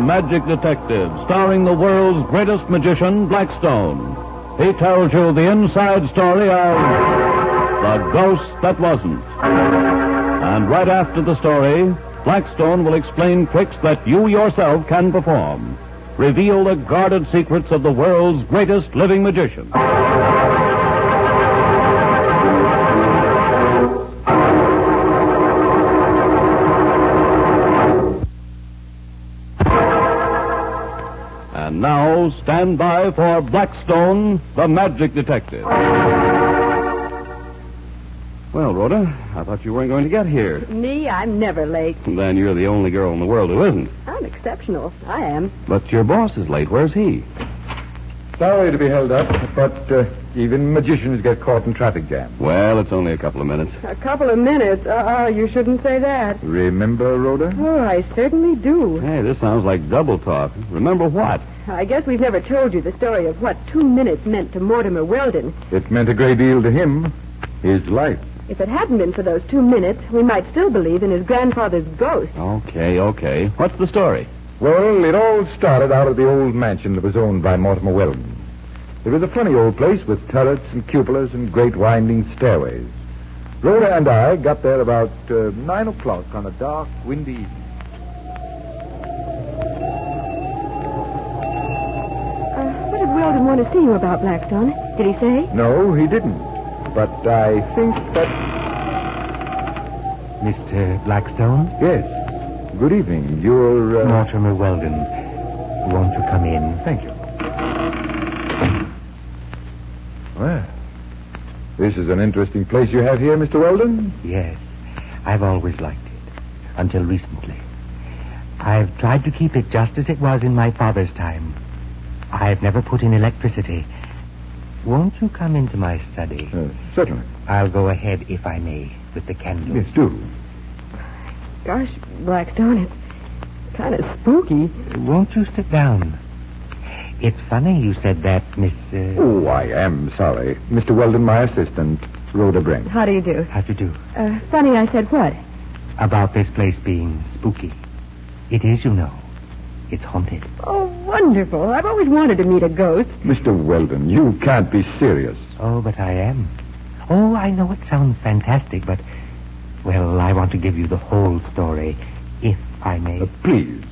Magic Detective, starring the world's greatest magician, Blackstone. He tells you the inside story of The Ghost That Wasn't. And right after the story, Blackstone will explain tricks that you yourself can perform. Reveal the guarded secrets of the world's greatest living magician. And now, stand by for Blackstone, the Magic Detective. Well, Rhoda, I thought you weren't going to get here. Me? I'm never late. Then you're the only girl in the world who isn't. I'm exceptional. I am. But your boss is late. Where's he? Sorry to be held up, but even magicians get caught in traffic jams. Well, it's only a couple of minutes. A couple of minutes? You shouldn't say that. Remember, Rhoda? Oh, I certainly do. Hey, this sounds like double talk. Remember what? I guess we've never told you the story of what 2 minutes meant to Mortimer Weldon. It meant a great deal to him. His life. If it hadn't been for those 2 minutes, we might still believe in his grandfather's ghost. Okay. What's the story? Well, it all started out of the old mansion that was owned by Mortimer Weldon. It was a funny old place with turrets and cupolas and great winding stairways. Rhoda and I got there about 9 o'clock on a dark, windy evening. What did Weldon want to see you about, Blackstone? Did he say? No, he didn't. But I think that... Mr. Blackstone? Yes. Good evening. You're... Mortimer Weldon. Won't you come in? Thank you. Well, this is an interesting place you have here, Mr. Weldon. Yes. I've always liked it. Until recently. I've tried to keep it just as it was in my father's time. I've never put in electricity. Won't you come into my study? Certainly. I'll go ahead, if I may, with the candle. Yes, do. Gosh, Blackstone, it's kind of spooky. Won't you sit down? It's funny you said that, Miss... Oh, I am sorry. Mr. Weldon, my assistant, Rhoda Brent. How do you do? How to do? Funny I said what? About this place being spooky. It is, you know. It's haunted. Oh, wonderful. I've always wanted to meet a ghost. Mr. Weldon, you can't be serious. Oh, but I am. Oh, I know it sounds fantastic, but... Well, I want to give you the whole story, if I may. Please.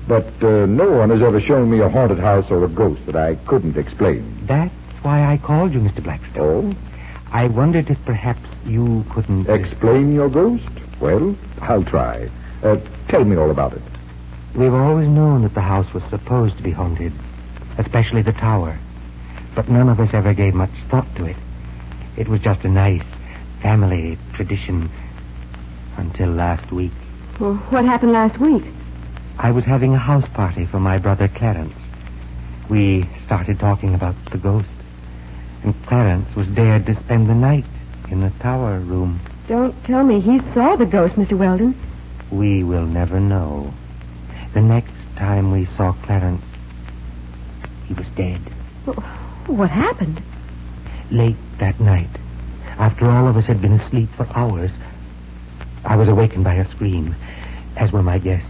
But no one has ever shown me a haunted house or a ghost that I couldn't explain. That's why I called you, Mr. Blackstone. Oh? I wondered if perhaps you couldn't... Explain your ghost? Well, I'll try. Tell me all about it. We've always known that the house was supposed to be haunted, especially the tower. But none of us ever gave much thought to it. It was just a nice family tradition until last week. Well, what happened last week? I was having a house party for my brother Clarence. We started talking about the ghost. And Clarence was dared to spend the night in the tower room. Don't tell me he saw the ghost, Mr. Weldon. We will never know. The next time we saw Clarence, he was dead. What happened? Late that night, after all of us had been asleep for hours, I was awakened by a scream, as were my guests.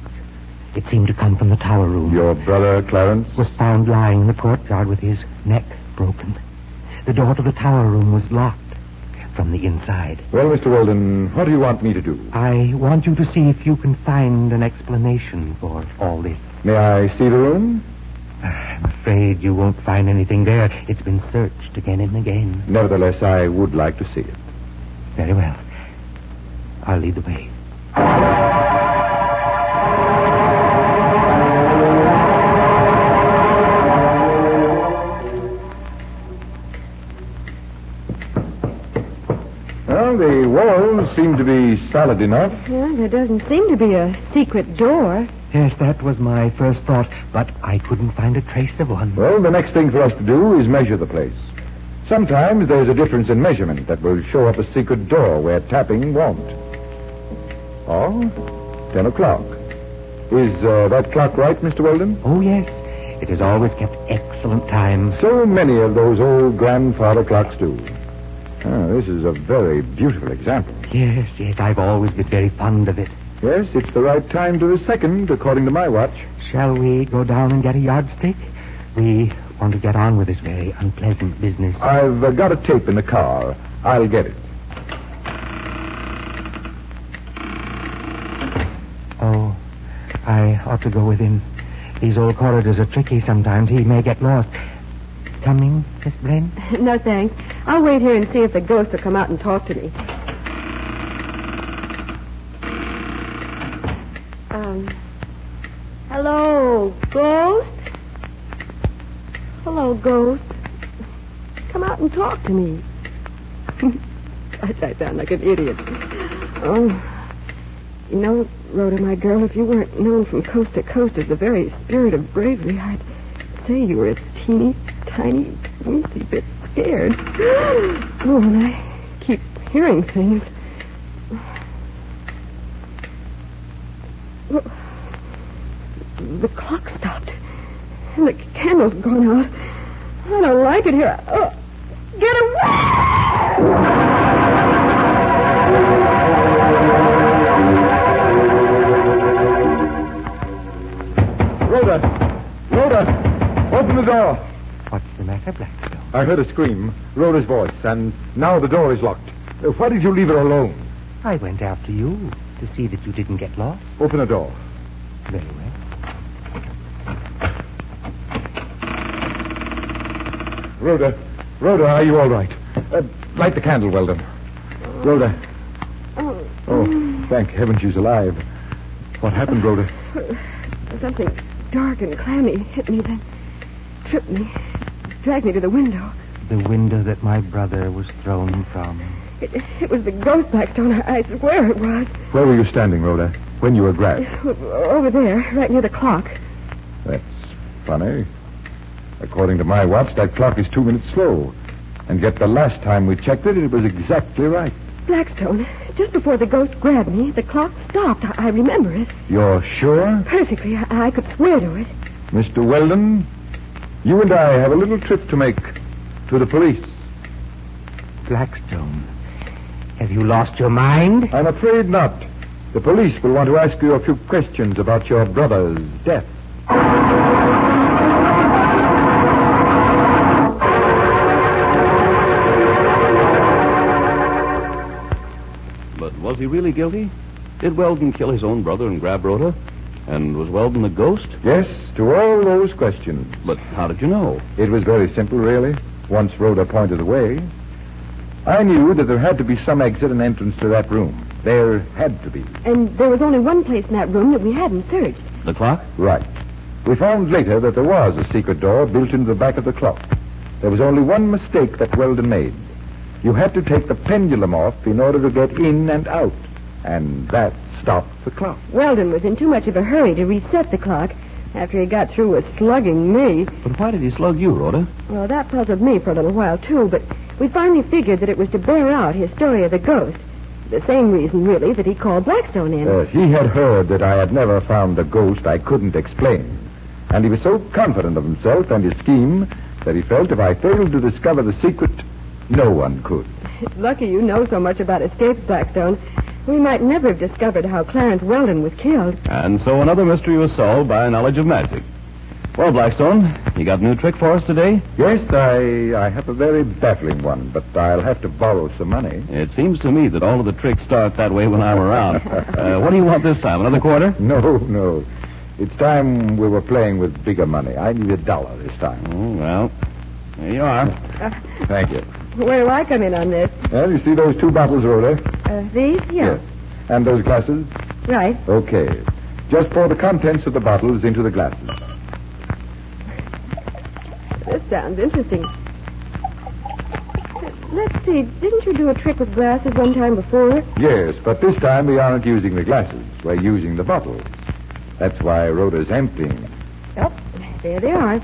It seemed to come from the tower room. Your brother, Clarence? Was found lying in the courtyard with his neck broken. The door to the tower room was locked from the inside. Well, Mr. Weldon, what do you want me to do? I want you to see if you can find an explanation for all this. May I see the room? I'm afraid you won't find anything there. It's been searched again and again. Nevertheless, I would like to see it. Very well. I'll lead the way. Well, the walls seem to be solid enough. Well, there doesn't seem to be a secret door. Yes, that was my first thought, but I couldn't find a trace of one. Well, the next thing for us to do is measure the place. Sometimes there's a difference in measurement that will show up a secret door where tapping won't. Oh, 10 o'clock. Is that clock right, Mr. Weldon? Oh, yes. It has always kept excellent time. So many of those old grandfather clocks do. This is a very beautiful example. Yes, I've always been very fond of it. Yes, it's the right time to the second, according to my watch. Shall we go down and get a yardstick? We want to get on with this very unpleasant business. I've got a tape in the car. I'll get it. Oh, I ought to go with him. These old corridors are tricky sometimes. He may get lost. Coming, Miss Brent? No, thanks. I'll wait here and see if the ghost will come out and talk to me. Hello, ghost? Hello, ghost. Come out and talk to me. I sound like an idiot. Oh, you know, Rhoda, my girl, if you weren't known from coast to coast as the very spirit of bravery, I'd say you were a teeny, tiny, weensy bit scared. Oh, and I keep hearing things. Well, the clock stopped. And the candle's gone out. I don't like it here. Oh, get away! Rhoda! Open the door! What's the matter, Blackstone? I heard a scream, Rhoda's voice, and now the door is locked. Why did you leave her alone? I went after you to see that you didn't get lost. Open the door. Very well. Rhoda, are you all right? Light the candle, Weldon. Rhoda. Oh, thank heaven she's alive. What happened, Rhoda? Something dark and clammy hit me, then tripped me, dragged me to the window. The window that my brother was thrown from. It was the ghost, Blackstone. I swear it was. Where were you standing, Rhoda, when you were grabbed? Over there, right near the clock. That's funny. According to my watch, that clock is 2 minutes slow. And yet the last time we checked it, it was exactly right. Blackstone, just before the ghost grabbed me, the clock stopped. I remember it. You're sure? Perfectly. I could swear to it. Mr. Weldon, you and I have a little trip to make to the police. Blackstone, have you lost your mind? I'm afraid not. The police will want to ask you a few questions about your brother's death. But was he really guilty? Did Weldon kill his own brother and grab Rhoda? And was Weldon the ghost? Yes, to all those questions. But how did you know? It was very simple, really. Once Rhoda pointed the way, I knew that there had to be some exit and entrance to that room. There had to be. And there was only one place in that room that we hadn't searched. The clock? Right. We found later that there was a secret door built into the back of the clock. There was only one mistake that Weldon made. You had to take the pendulum off in order to get in and out. And that stopped the clock. Weldon was in too much of a hurry to reset the clock after he got through with slugging me. But why did he slug you, Rhoda? Well, that puzzled me for a little while, too, but we finally figured that it was to bear out his story of the ghost. The same reason, really, that he called Blackstone in. He had heard that I had never found a ghost I couldn't explain. And he was so confident of himself and his scheme that he felt if I failed to discover the secret, no one could. It's lucky you know so much about escapes, Blackstone. We might never have discovered how Clarence Weldon was killed. And so another mystery was solved by a knowledge of magic. Well, Blackstone, you got a new trick for us today? Yes, I have a very baffling one, but I'll have to borrow some money. It seems to me that all of the tricks start that way when I'm around. What do you want this time? Another quarter? No. It's time we were playing with bigger money. I need $1 this time. Oh, well, there you are. Thank you. Where do I come in on this? Well, you see those 2 bottles, Rhoda? These? Yeah. Yes. And those glasses? Right. Okay. Just pour the contents of the bottles into the glasses. This sounds interesting. Let's see. Didn't you do a trick with glasses one time before? Yes, but this time we aren't using the glasses. We're using the bottles. That's why Rhoda's emptying. Oh, there they are.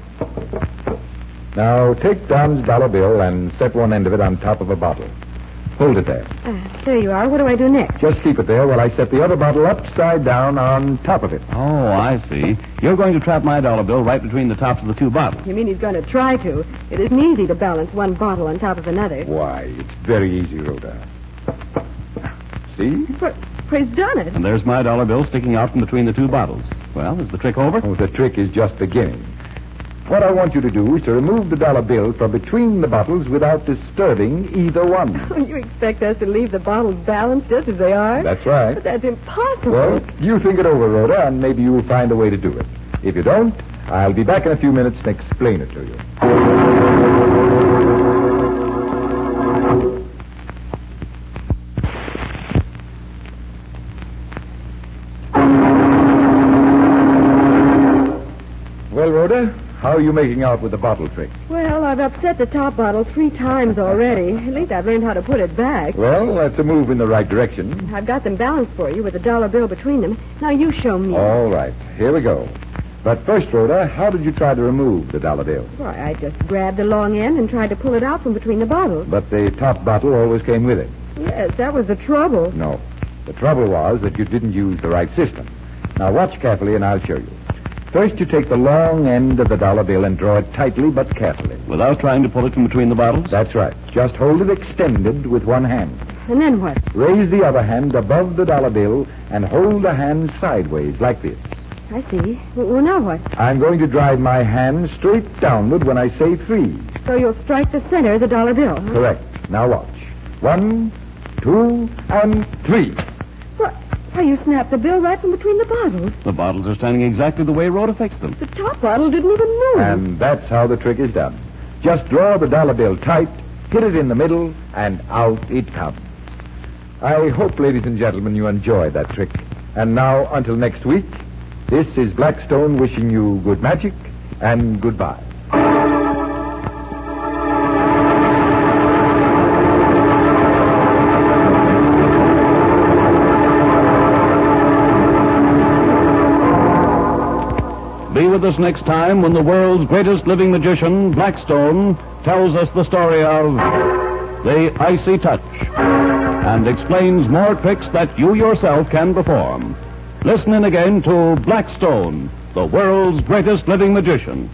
Now, take Don's dollar bill and set one end of it on top of a bottle. Hold it there. There you are. What do I do next? Just keep it there while I set the other bottle upside down on top of it. Oh, I see. You're going to trap my dollar bill right between the tops of the 2 bottles. You mean he's going to try to? It isn't easy to balance one bottle on top of another. Why, it's very easy, Rhoda. See? Well, he's done it. And there's my dollar bill sticking out from between the two bottles. Well, is the trick over? Oh, the trick is just beginning. What I want you to do is to remove the dollar bill from between the bottles without disturbing either one. Oh, you expect us to leave the bottles balanced just as they are? That's right. But that's impossible. Well, you think it over, Rhoda, and maybe you'll find a way to do it. If you don't, I'll be back in a few minutes and explain it to you. Well, Rhoda, how are you making out with the bottle trick? Well, I've upset the top bottle 3 times already. At least I've learned how to put it back. Well, that's a move in the right direction. I've got them balanced for you with a dollar bill between them. Now you show me. All right, here we go. But first, Rhoda, how did you try to remove the dollar bill? Why, I just grabbed the long end and tried to pull it out from between the bottles. But the top bottle always came with it. Yes, that was the trouble. No. The trouble was that you didn't use the right system. Now, watch carefully and I'll show you. First, you take the long end of the dollar bill and draw it tightly but carefully. Without trying to pull it from between the bottles? That's right. Just hold it extended with one hand. And then what? Raise the other hand above the dollar bill and hold the hand sideways like this. I see. Well, now what? I'm going to drive my hand straight downward when I say 3. So you'll strike the center of the dollar bill, huh? Correct. Now watch. 1, 2, and 3. Why, you snapped the bill right from between the bottles. The bottles are standing exactly the way Rhoda fixed them. The top bottle didn't even move. And that's how the trick is done. Just draw the dollar bill tight, hit it in the middle, and out it comes. I hope, ladies and gentlemen, you enjoyed that trick. And now, until next week, this is Blackstone wishing you good magic and goodbye. Be with us next time when the world's greatest living magician, Blackstone, tells us the story of the Icy Touch and explains more tricks that you yourself can perform. Listen in again to Blackstone, the world's greatest living magician.